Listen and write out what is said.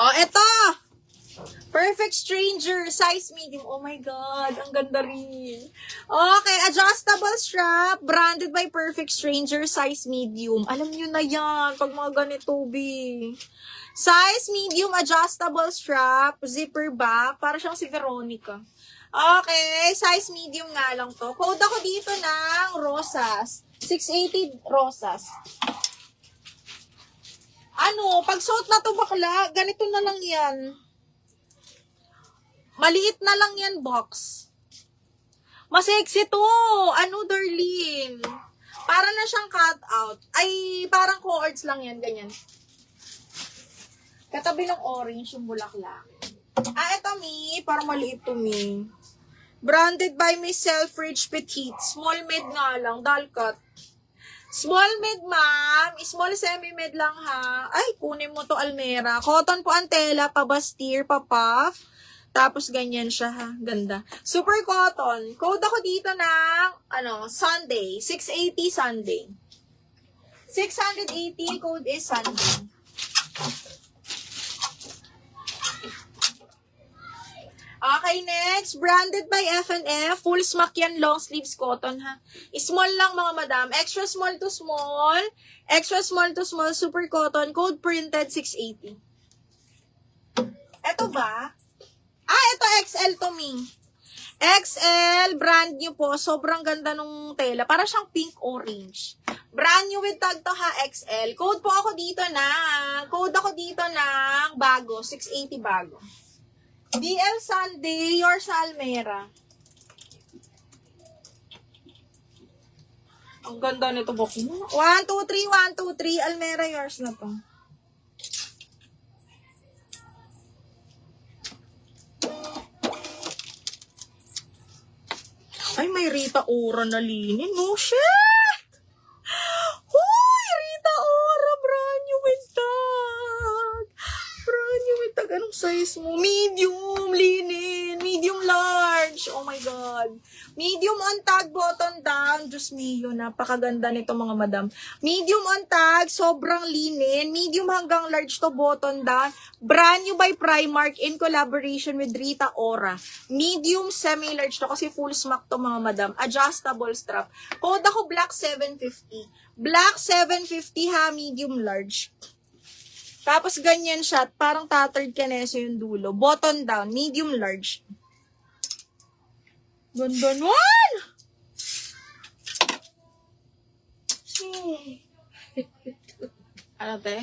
Oh, eto! Perfect Stranger, size medium. Oh my God, ang ganda rin. Okay, adjustable strap, branded by Perfect Stranger, size medium. Alam nyo na yan, pag mga ganito, B. Size medium, adjustable strap, zipper back, para siyang si Veronica. Okay, size medium nga lang to. Code ako dito ng Rosas. 680 Rosas. Ano, pag suot na to bakla, ganito na lang yan. Maliit na lang yan, box. Mas sexy to. Ano, Darlene? Para na siyang cut out. Ay, parang cords lang yan, ganyan. Katabi ng orange yung bulaklak. Ah, eto, Mi. Parang maliit to, Mi. Branded by Miss Selfridge Petite. Small mid nga lang, dalkat. Small mid, ma'am. Small semi-mid lang, ha. Ay, kunin mo to, Almera. Cotton po ang tela, pa-bastir, pa-puff. Tapos, ganyan siya, ha. Ganda. Super cotton. Code ako dito ng, Sunday. 680 Sunday. 680, code is Sunday. Okay, next. Branded by F&F. Full smack yan, long sleeves cotton, ha. Small lang, mga madam. Extra small to small. Extra small to small. Super cotton. Code printed 680. Eto ba? Ah, ito XL to, Mi. XL, brand new po. Sobrang ganda nung tela. Para siyang pink orange. Brand new with tag to, ha, XL. Code po ako dito ng bago. 680 bago. DL Sunday, yours Almera. Ang ganda nito, box mo. 1, 2, 3, 1, 2, 3. Almera, yours na to. Ay, may Rita Ora na linin. No, shit! Hoy, Rita Ora, brand new with tag. Brand new with tag. Anong size mo? Medium, linin. Medium large. Oh my God. Medium on tag, button down. Diyos mio, napakaganda nito, mga madam. Medium on tag, sobrang linin. Medium hanggang large to, button down. Brand new by Primark in collaboration with Rita Ora. Medium, semi-large to kasi full smack to, mga madam. Adjustable strap. Code ako black 750. Black 750, ha, medium large. Tapos ganyan siya, parang tattered kaneso yung dulo. Button down, medium large. Ganda naman! Ano, te?